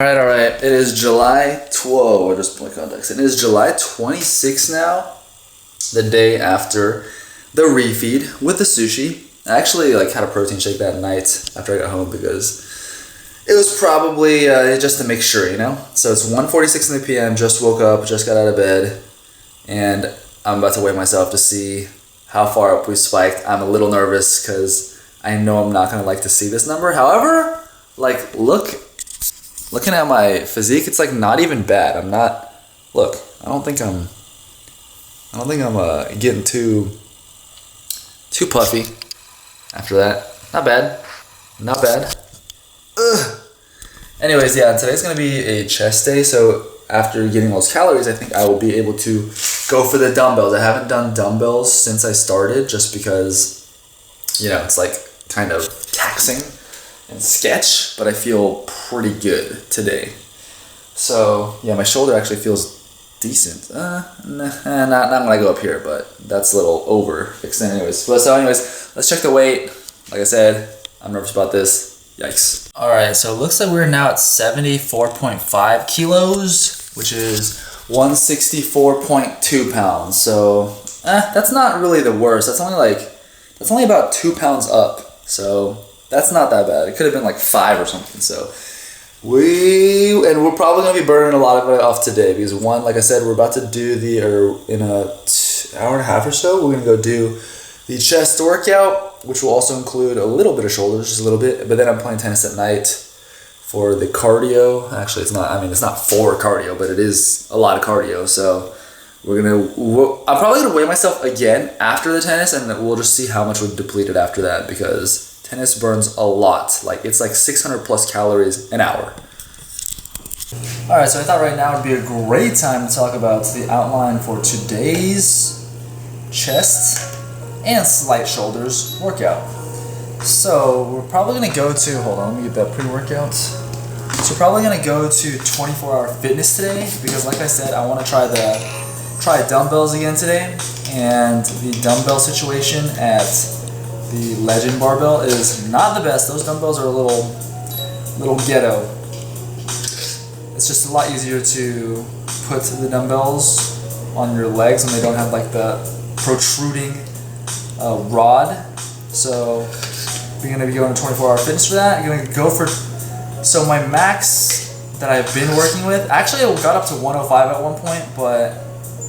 All right. It is July 12. I just put my contacts in. It is July 26 now, the day after the refeed with the sushi. I actually had a protein shake that night after I got home because it was probably just to make sure, So it's 1:46 in the p.m. Just woke up, just got out of bed, and I'm about to weigh myself to see how far up we spiked. I'm a little nervous because I know I'm not gonna like to see this number. However, looking at my physique, it's not even bad. I'm not. Look, I don't think I'm getting too puffy. After that, not bad. Ugh. Anyways, yeah, today's gonna be a chest day. So after getting those calories, I think I will be able to go for the dumbbells. I haven't done dumbbells since I started, just because it's kind of taxing and sketch, but I feel pretty good today. So yeah, my shoulder actually feels decent. Not when I go up here, but that's a little over extended anyways. So anyways, let's check the weight. Like I said, I'm nervous about this. Yikes. All right, so it looks like we're now at 74.5 kilos, which is 164.2 pounds. So that's not really the worst. That's only about 2 pounds up. So that's not that bad. It could have been 5 or something. So we're probably gonna be burning a lot of it off today because like I said, we're about to do in a hour and a half or so, we're gonna go do the chest workout, which will also include a little bit of shoulders, just a little bit. But then I'm playing tennis at night for the cardio. Actually, it's not. It's not for cardio, but it is a lot of cardio. So I'm probably gonna weigh myself again after the tennis, and we'll just see how much we've depleted after that because tennis burns a lot. It's 600 plus calories an hour. All right, so I thought right now would be a great time to talk about the outline for today's chest and slight shoulders workout. So we're probably gonna go to, hold on, let me get that pre-workout. So we're probably gonna go to 24-hour fitness today because like I said, I wanna try dumbbells again today. And the dumbbell situation at the Legend barbell is not the best. Those dumbbells are a little ghetto. It's just a lot easier to put the dumbbells on your legs when they don't have the protruding rod. So we're gonna be going to 24-hour fitness for that. I'm gonna go so my max that I've been working with, actually I got up to 105 at one point, but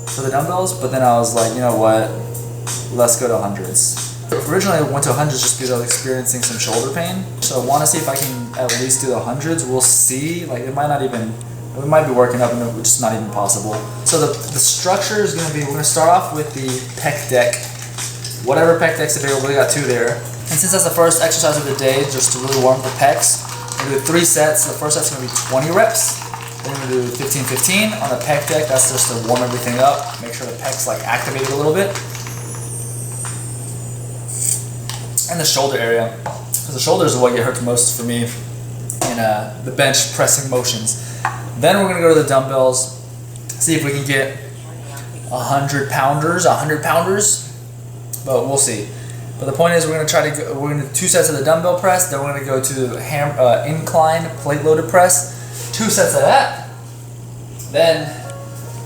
for the dumbbells, but then I was like, you know what, let's go to hundreds. Originally I went to hundreds just because I was experiencing some shoulder pain. So I want to see if I can at least do the hundreds. We'll see. We might be working up and it's just not even possible. So the structure is going to be, we're going to start off with the pec deck. Whatever pec deck's available, we got 2 there. And since that's the first exercise of the day, just to really warm up the pecs, we're going to do 3 sets. The first set's going to be 20 reps. Then we're going to do 15-15 on the pec deck. That's just to warm everything up, make sure the pecs activated a little bit. And the shoulder area, because the shoulders are what get hurt the most for me in the bench pressing motions. Then we're gonna go to the dumbbells, see if we can get 100 pounders, but we'll see. But the point is, we're gonna do 2 sets of the dumbbell press. Then we're gonna go to incline plate loaded press, 2 sets of that. Then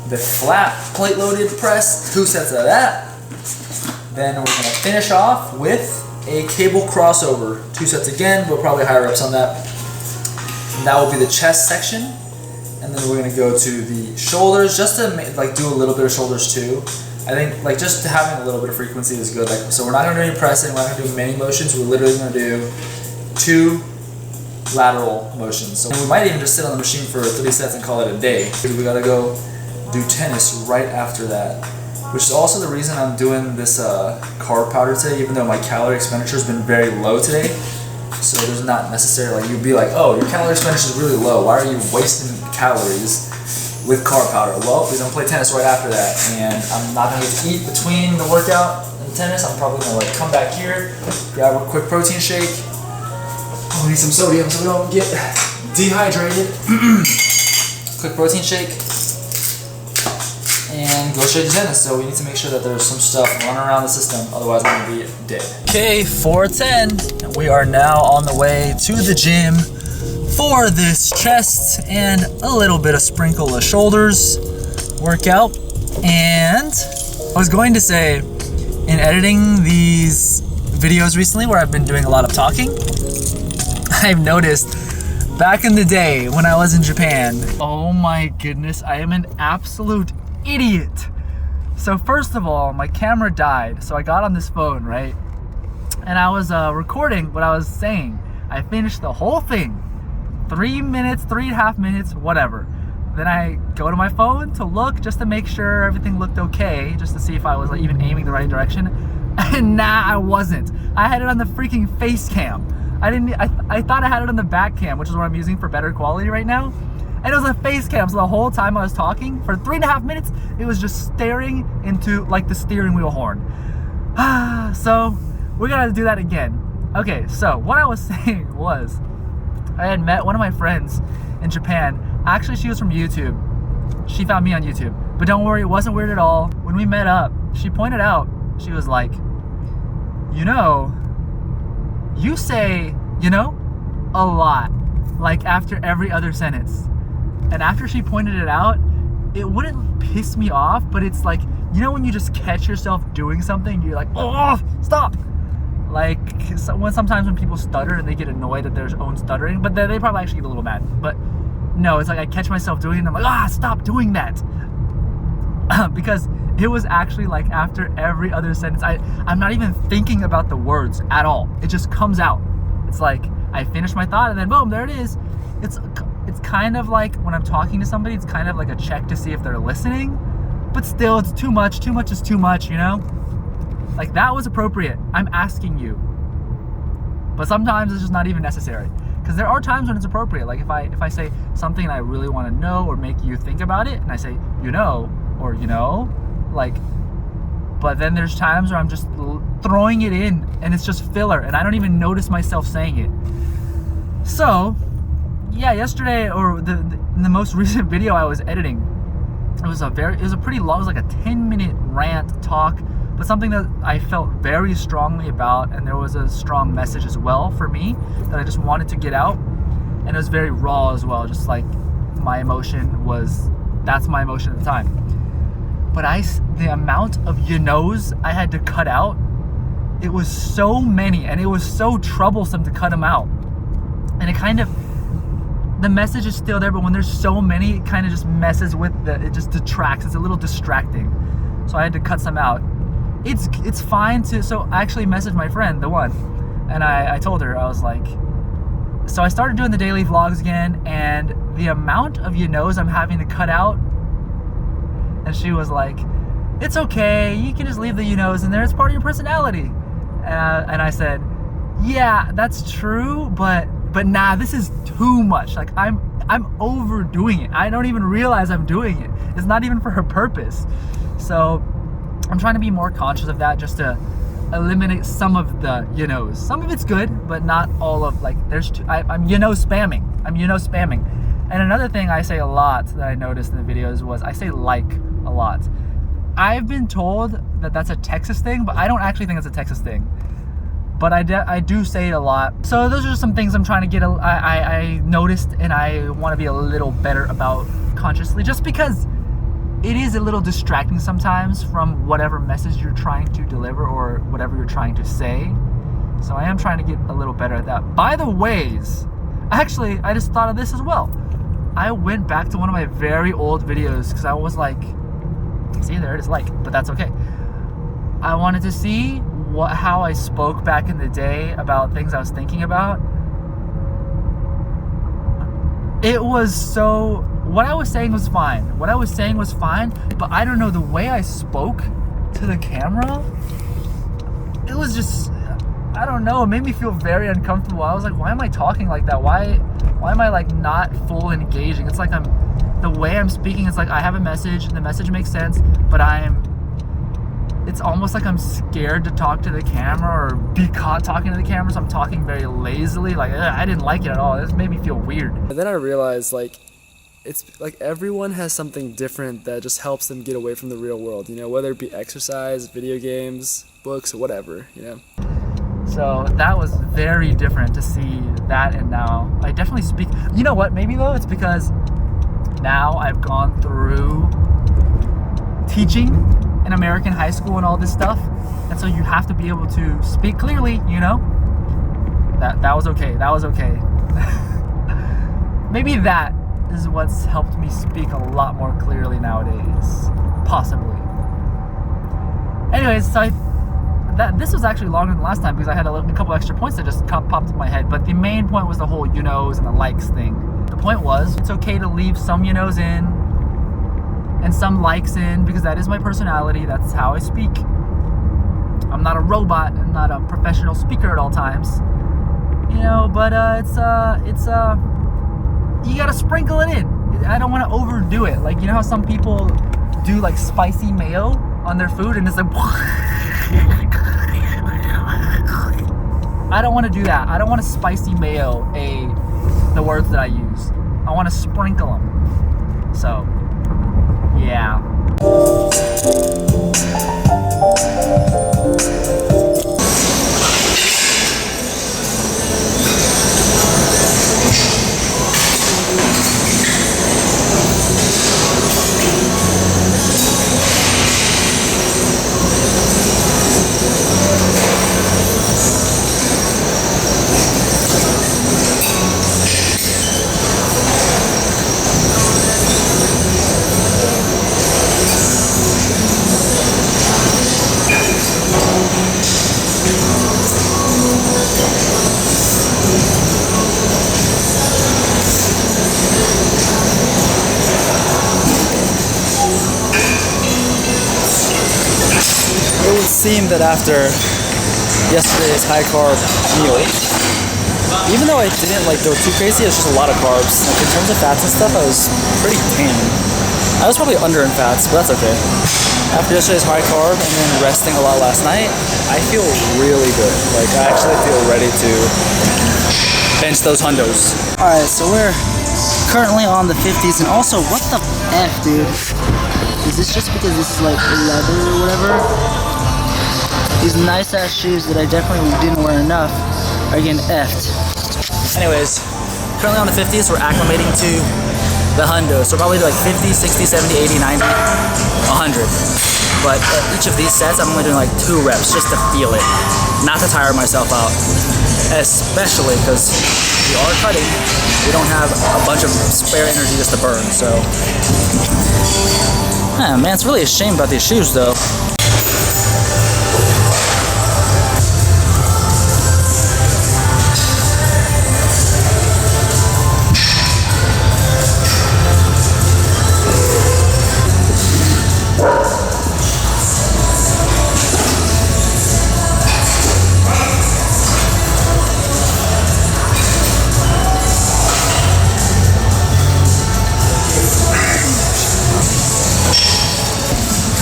the flat plate loaded press, 2 sets of that. Then we're gonna finish off with a cable crossover, 2 sets again, but probably higher reps on that. And that will be the chest section. And then we're gonna go to the shoulders, just to do a little bit of shoulders too. I think just having a little bit of frequency is good. So we're not gonna do any pressing, we're not gonna do many motions. We're literally gonna do 2 lateral motions. So we might even just sit on the machine for 3 sets and call it a day. We gotta go do tennis right after that, which is also the reason I'm doing this carb powder today, even though my calorie expenditure has been very low today. So there's not necessarily, you'd be like, oh, your calorie expenditure is really low. Why are you wasting calories with carb powder? Well, because I'm gonna play tennis right after that, and I'm not gonna get to eat between the workout and the tennis. I'm probably gonna come back here, grab a quick protein shake. Oh, we need some sodium so we don't get dehydrated. Quick protein shake. And go straight to tennis. So we need to make sure that there's some stuff running around the system, otherwise I'm gonna be dead. Okay, 4:10. We are now on the way to the gym for this chest and a little bit of sprinkle of shoulders workout. And I was going to say, in editing these videos recently where I've been doing a lot of talking, I've noticed back in the day when I was in Japan, oh my goodness, I am an absolute idiot. So first of all, my camera died, so I got on this phone, right? And I was recording what I was saying. I finished the whole thing. 3 minutes, 3.5 minutes, whatever. Then I go to my phone to look just to make sure everything looked okay, just to see if I was like even aiming the right direction. And nah, I wasn't. I had it on the freaking face cam. I thought I had it on the back cam, which is what I'm using for better quality right now. And it was a face cam, so the whole time I was talking, for 3.5 minutes, it was just staring into like the steering wheel horn. So we're gonna do that again. Okay, so what I was saying was, I had met one of my friends in Japan. Actually, she was from YouTube. She found me on YouTube. But don't worry, it wasn't weird at all. When we met up, she pointed out, she was like, you know, you say, you know, a lot, like after every other sentence. And after she pointed it out, it wouldn't piss me off, but it's like, you know when you just catch yourself doing something, you're like, oh, stop. Like sometimes when people stutter and they get annoyed at their own stuttering, but they probably actually get a little mad. But no, it's like I catch myself doing it and I'm like, stop doing that. Because it was actually like after every other sentence, I'm not even thinking about the words at all. It just comes out. It's like I finish my thought and then boom, there it is. It's kind of like when I'm talking to somebody, it's kind of like a check to see if they're listening, but still it's too much. Too much is too much, you know? Like that was appropriate. I'm asking you. But sometimes it's just not even necessary. Because there are times when it's appropriate. Like if I say something I really want to know or make you think about it, and I say, you know, or you know, like, but then there's times where I'm just throwing it in and it's just filler and I don't even notice myself saying it. So, yeah, yesterday or the most recent video I was editing, it was a pretty long, it was like a 10-minute rant talk, but something that I felt very strongly about, and there was a strong message as well for me that I just wanted to get out, and it was very raw as well, just like my emotion was, that's my emotion at the time. But the amount of you knows I had to cut out, it was so many, and it was so troublesome to cut them out. And it kind of, the message is still there, but when there's so many, it kind of just messes with it just detracts. It's a little distracting. So I had to cut some out. It's fine to, so I actually messaged my friend, the one, and I told her, I was like, so I started doing the daily vlogs again, and the amount of you knows I'm having to cut out, and she was like, it's okay, you can just leave the you knows in there, it's part of your personality. And I said, yeah, that's true, but nah, this is too much. Like I'm overdoing it. I don't even realize I'm doing it. It's not even for her purpose. So I'm trying to be more conscious of that, just to eliminate some of the you knows. Some of it's good, but not all of, like, I'm you know spamming. I'm you know spamming. And another thing I say a lot that I noticed in the videos was I say like a lot. I've been told that that's a Texas thing, but I don't actually think it's a Texas thing. But I do say it a lot. So those are just some things I'm trying to get, I noticed, and I want to be a little better about consciously, just because it is a little distracting sometimes from whatever message you're trying to deliver or whatever you're trying to say. So I am trying to get a little better at that. By the ways, actually, I just thought of this as well. I went back to one of my very old videos because I was like, see, there it is, like, but that's okay. I wanted to see how I spoke back in the day about things I was thinking about. It was so, what I was saying was fine. What I was saying was fine, but I don't know, the way I spoke to the camera, it was just, I don't know, it made me feel very uncomfortable. I was like, why am I talking like that? Why am I like not full engaging? It's like the way I'm speaking, it's like I have a message, the message makes sense, but it's almost like I'm scared to talk to the camera or be caught talking to the camera, so I'm talking very lazily. Like, I didn't like it at all. This made me feel weird. And then I realized, like, it's like everyone has something different that just helps them get away from the real world, you know, whether it be exercise, video games, books, or whatever, you know. So that was very different to see that, and now I definitely speak. You know what? Maybe though it's because now I've gone through teaching in American high school and all this stuff, and so you have to be able to speak clearly. You know, that was okay. That was okay. Maybe that is what's helped me speak a lot more clearly nowadays, possibly. Anyways, so this was actually longer than last time because I had a couple extra points that just popped in my head. But the main point was the whole you knows and the likes thing. The point was it's okay to leave some you knows in and some likes in because that is my personality. That's how I speak. I'm not a robot. I'm not a professional speaker at all times. You know, but it's you gotta sprinkle it in. I don't want to overdo it. Like, you know how some people do like spicy mayo on their food and it's like I don't want to do that. I don't want to spicy mayo the words that I use. I want to sprinkle them. So, yeah. It would seem that after yesterday's high carb meal, even though I didn't like go too crazy, it's just a lot of carbs. Like in terms of fats and stuff, I was pretty tame. I was probably under in fats, but that's okay. After yesterday's high carb and then resting a lot last night, I feel really good. Like I actually feel ready to bench those hundos. Alright, so we're currently on the 50s, and also, what the F, dude? Is this just because this is like leather or whatever? These nice ass shoes that I definitely didn't wear enough are getting effed. Anyways, currently on the 50s, we're acclimating to the hundos. So probably like 50, 60, 70, 80, 90, 100. But at each of these sets, I'm only doing like 2 reps just to feel it, not to tire myself out. Especially because we are cutting. We don't have a bunch of spare energy just to burn, so. Man, it's really a shame about these shoes though.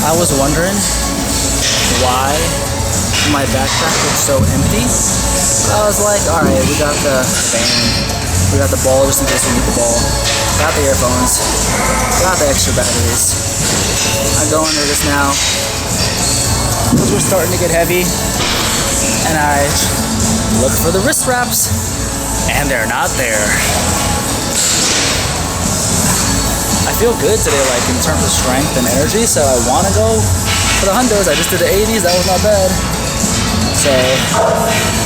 I was wondering why my backpack was so empty. I was like, alright, we got the fan, we got the ball just in case we need the ball, got the earphones, got the extra batteries. I go into this now because we're starting to get heavy, and I look for the wrist wraps, and they're not there. I feel good today, like in terms of strength and energy, so I want to go for the hundos. I just did the 80s, that was not bad. So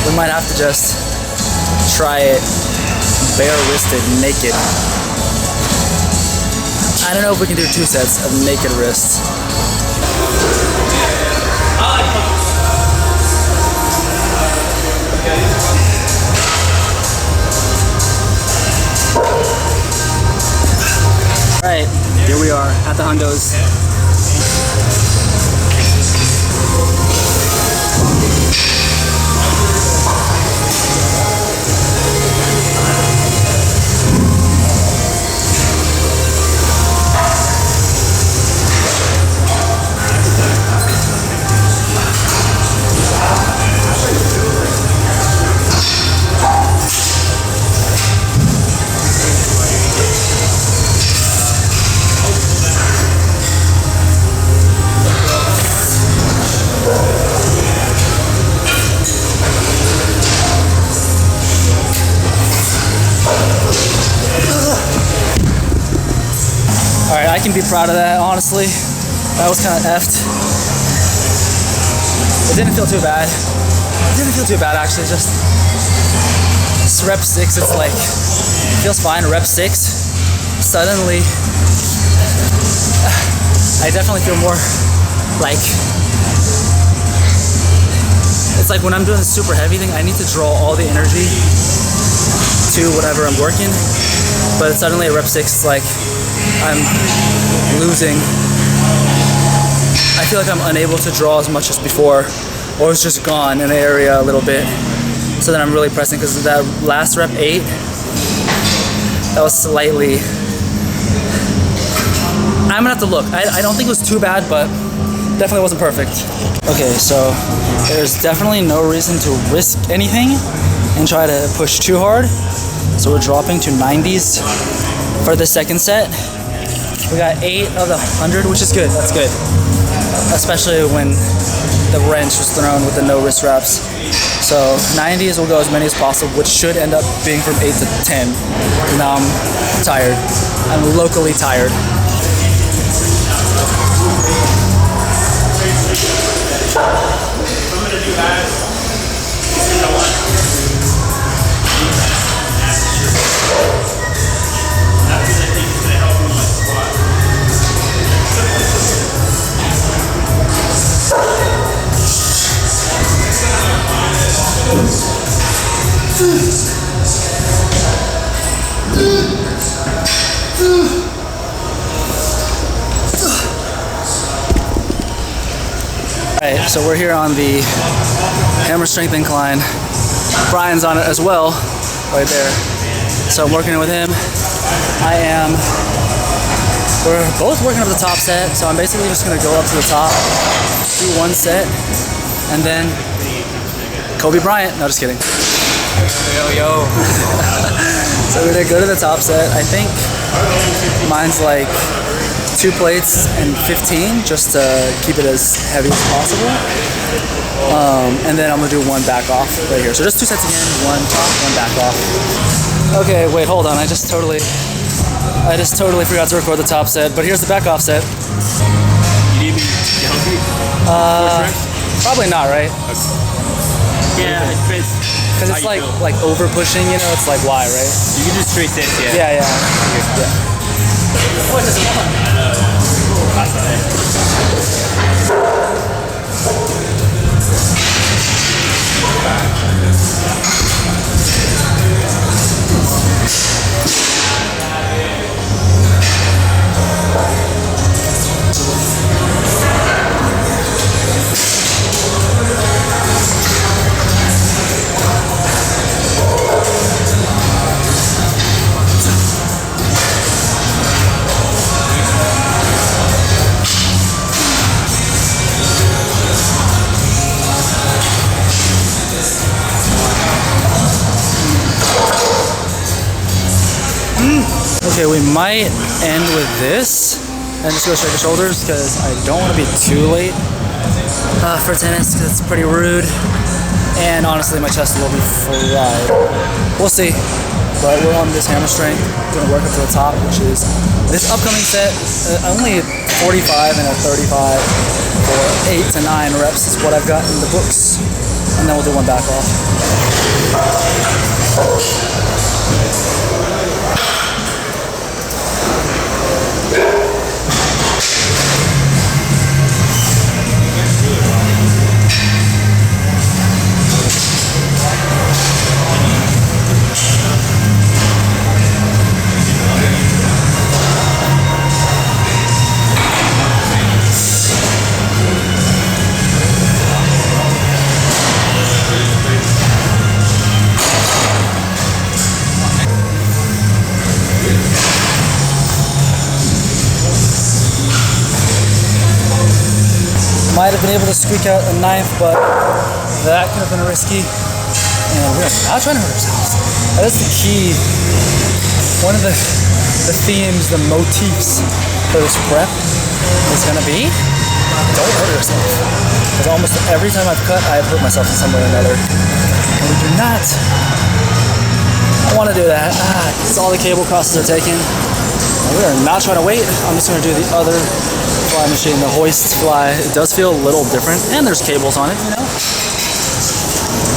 we might have to just try it bare-wristed, naked. I don't know if we can do 2 sets of naked wrists. Alright, here we are at the hundos. I can be proud of that, honestly. That was kind of effed. It didn't feel too bad. It didn't feel too bad, actually. Just rep 6, it's like, it feels fine. Rep 6, suddenly, I definitely feel more like, it's like when I'm doing the super heavy thing, I need to draw all the energy to whatever I'm working. But suddenly at rep 6, it's like I'm losing. I feel like I'm unable to draw as much as before, or it's just gone in the area a little bit. So then I'm really pressing, because that last rep 8, that was slightly, I'm gonna have to look. I don't think it was too bad, but definitely wasn't perfect. Okay, so there's definitely no reason to risk anything and try to push too hard. So we're dropping to 90s for the second set. We got 8 of the 100, which is good. That's good. Especially when the wrench was thrown with the no wrist wraps. So 90s will go as many as possible, which should end up being from 8 to 10. Now I'm tired. I'm locally tired. Alright, so we're here on the hammer strength incline. Brian's on it as well, right there. So I'm working with him. We're both working up the top set, so I'm basically just gonna go up to the top, do one set, and then Kobe Bryant. No, just kidding. Yo. So we're gonna go to the top set. I think mine's like 2 plates and 15, just to keep it as heavy as possible. And then I'm gonna do 1 back off right here. So just 2 sets again, 1 top, 1 back off. Okay, wait, hold on. I just totally forgot to record the top set, but here's the back off set. You need me to help you? Probably not, right? Yeah, it depends. Because it's like over pushing, you know, it's like why, right? You can do straight sets, yeah. Yeah. Oh, it doesn't want. That's Okay, we might end with this and just go straight to shoulders, because I don't want to be too late for tennis, because it's pretty rude. And honestly, my chest will be fried. We'll see. But we're on this hammer strength, gonna work up to the top, which is this upcoming set. Only 45 and a 35 for 8 to 9 reps is what I've got in the books. And then we'll do 1 back off. Might have been able to squeak out a 9th, but that could have been risky. And we're not trying to hurt ourselves. That is the key. One of the themes, the motifs for this prep is gonna be don't hurt yourself. Because almost every time I've cut, I've hurt myself in some way or another. And we do not want to do that. Because all the cable crosses are taken. We are not trying to wait. I'm just gonna do the other fly machine, the Hoist fly. It does feel a little different, and there's cables on it, you know.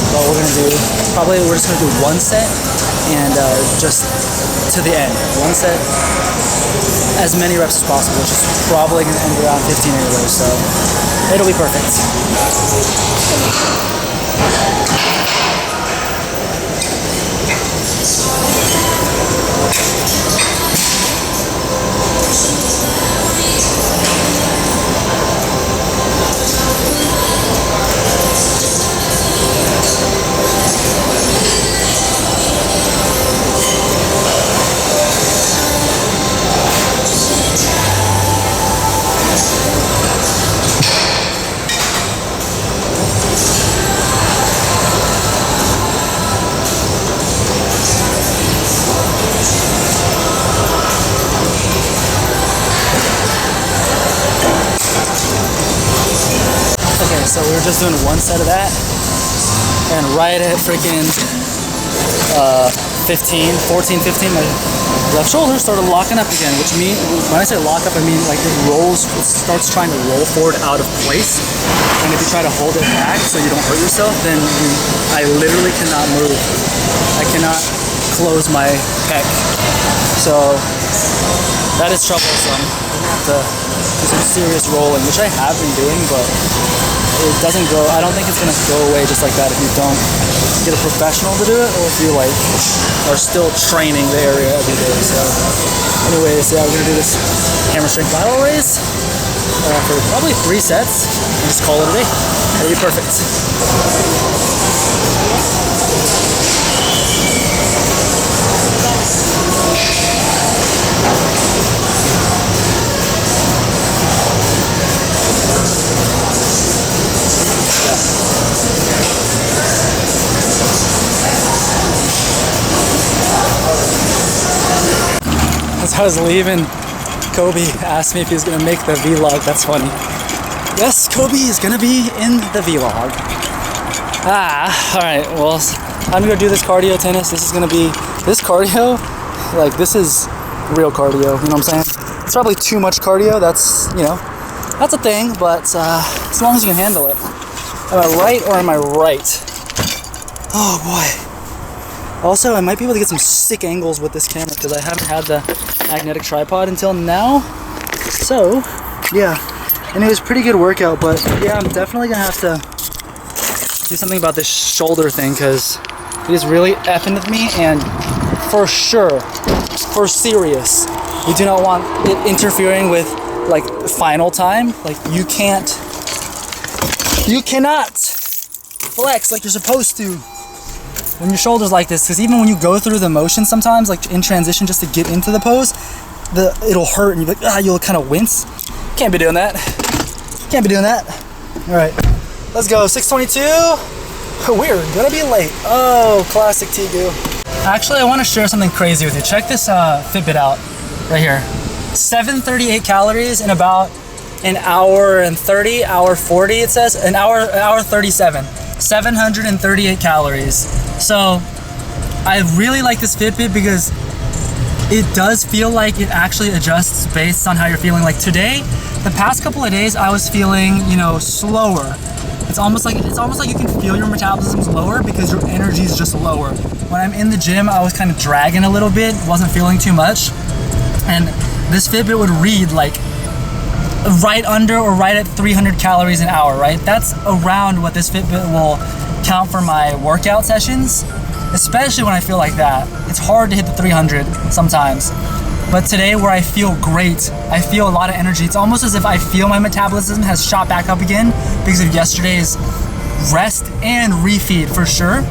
But we're gonna do, we're just gonna do one set and just to the end. One set, as many reps as possible, which is probably gonna end around 15 anyway, so it'll be perfect. So we were just doing one set of that, and right at freaking 14, 15, my left shoulder started locking up again, which means, when I say lock up, I mean like it starts trying to roll forward out of place, and if you try to hold it back so you don't hurt yourself, then I literally cannot move. I cannot close my pec. So that is troublesome. I have to do some serious rolling, which I have been doing, but it doesn't go, I don't think it's gonna go away just like that if you don't get a professional to do it, or if you like are still training the area every day. So anyways, yeah, we're gonna do this hammer strength lateral raise for probably 3 sets and just call it a day. It'll be perfect. As I was leaving, Kobe asked me if he was gonna make the vlog. That's funny. Yes, Kobe is gonna be in the vlog. Alright, well, I'm gonna go do this cardio tennis. This is gonna be, this cardio, like this is real cardio, you know what I'm saying? It's probably too much cardio, that's, you know, that's a thing, but as long as you can handle it. Am I right or am I right? Oh boy. Also, I might be able to get some sick angles with this camera because I haven't had the magnetic tripod until now. So, yeah. And it was a pretty good workout, but yeah, I'm definitely gonna have to do something about this shoulder thing because it is really effing with me, and for sure, for serious, you do not want it interfering with like final time. Like you cannot flex like you're supposed to when your shoulder's like this, because even when you go through the motion sometimes, like in transition just to get into the pose, it'll hurt and you'll kind of wince. Can't be doing that. Can't be doing that. All right, let's go. 6:22. We're gonna be late. Oh, classic Tegu. Actually, I want to share something crazy with you. Check this FitBit out right here. 738 calories in about an hour and 30, hour 40. It says an hour 37. 738 calories. So I really like this Fitbit because it does feel like it actually adjusts based on how you're feeling. Like today, the past couple of days, I was feeling, you know, slower. It's almost like you can feel your metabolism's lower because your energy is just lower. When I'm in the gym, I was kind of dragging a little bit, wasn't feeling too much, and this Fitbit would read like right under or right at 300 calories an hour, right? That's around what this Fitbit will count for my workout sessions, especially when I feel like that. It's hard to hit the 300 sometimes. But today, where I feel great, I feel a lot of energy. It's almost as if I feel my metabolism has shot back up again because of yesterday's rest and refeed for sure.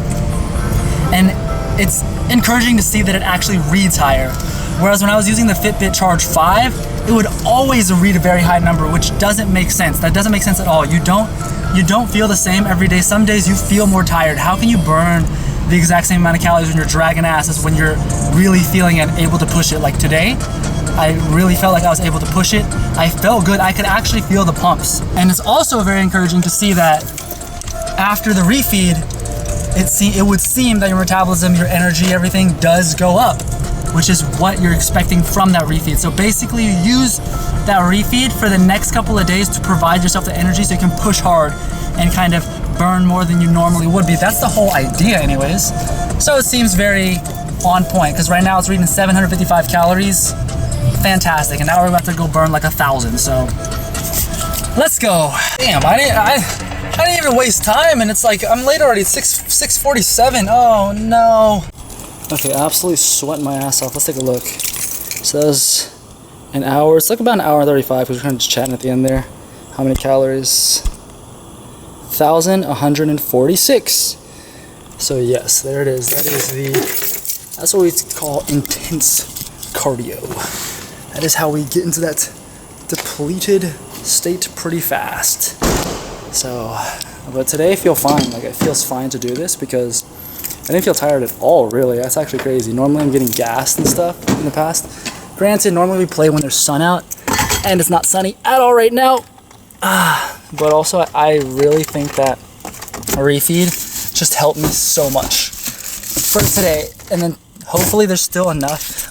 And it's encouraging to see that it actually reads higher. Whereas when I was using the Fitbit Charge 5, it would always read a very high number, which doesn't make sense. That doesn't make sense at all. You don't feel the same every day. Some days you feel more tired. How can you burn the exact same amount of calories when you're dragging ass as when you're really feeling and able to push it? Like today, I really felt like I was able to push it. I felt good. I could actually feel the pumps. And it's also very encouraging to see that after the refeed, it would seem that your metabolism, your energy, everything does go up. which is what you're expecting from that refeed. So basically you use that refeed for the next couple of days to provide yourself the energy so you can push hard and kind of burn more than you normally would be. That's the whole idea anyways. So it seems very on point, because right now it's reading 755 calories. Fantastic. And now we're about to go burn like 1,000. So let's go. Damn, I didn't even waste time, and it's like I'm late already. It's 6:47. Oh no. Okay, absolutely sweating my ass off. Let's take a look. So that was an hour. It's like about an hour and 35 because we're kind of just chatting at the end there. How many calories? 1,146. So yes, there it is. That's what we call intense cardio. That is how we get into that depleted state pretty fast. So, but today I feel fine. Like, it feels fine to do this because I didn't feel tired at all, really. That's actually crazy. Normally I'm getting gassed and stuff in the past. Granted, normally we play when there's sun out, and it's not sunny at all right now. But also, I really think that refeed just helped me so much for today. And then hopefully there's still enough.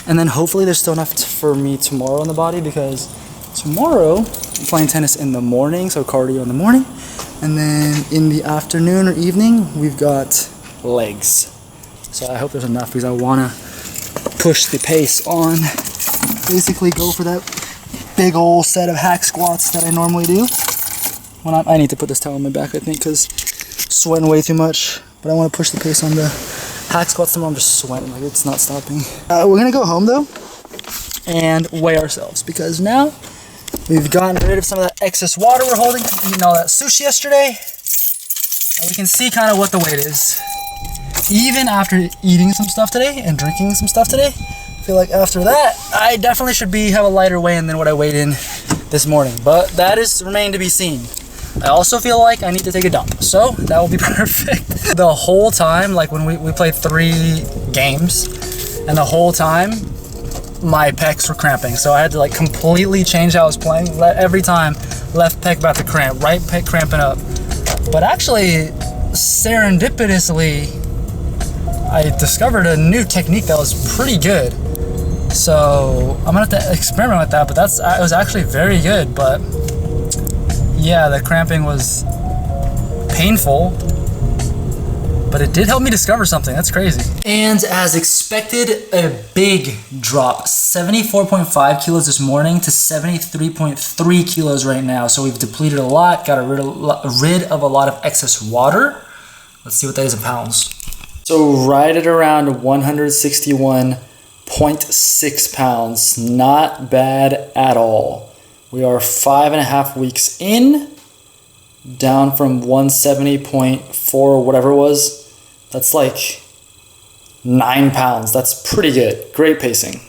And then hopefully there's still enough for me tomorrow in the body, because tomorrow I'm playing tennis in the morning, so cardio in the morning. And then in the afternoon or evening, we've got legs. So I hope there's enough, because I want to push the pace on. Basically go for that big old set of hack squats that I normally do. I need to put this towel on my back, I think, because sweating way too much. But I want to push the pace on the hack squats tomorrow. I'm just sweating, like it's not stopping. We're going to go home though and weigh ourselves, because now we've gotten rid of some of that excess water we're holding from eating all that sushi yesterday. And we can see kind of what the weight is. Even after eating some stuff today and drinking some stuff today, I feel like after that, I definitely should have a lighter weigh-in than what I weighed in this morning. But that is remained to be seen. I also feel like I need to take a dump, so that will be perfect. The whole time, like when we played 3 games, and the whole time, my pecs were cramping. So I had to like completely change how I was playing. Every time, left pec about to cramp, right pec cramping up. But actually, serendipitously, I discovered a new technique that was pretty good. So I'm gonna have to experiment with that, but it was actually very good. But yeah, the cramping was painful, but it did help me discover something. That's crazy. And as expected, a big drop, 74.5 kilos this morning to 73.3 kilos right now. So we've depleted a lot, got rid of a lot of excess water. Let's see what that is in pounds. So right at around 161.6 pounds, not bad at all. We are 5.5 weeks in, down from 170.4, whatever it was. That's like 9 pounds. That's pretty good. Great pacing.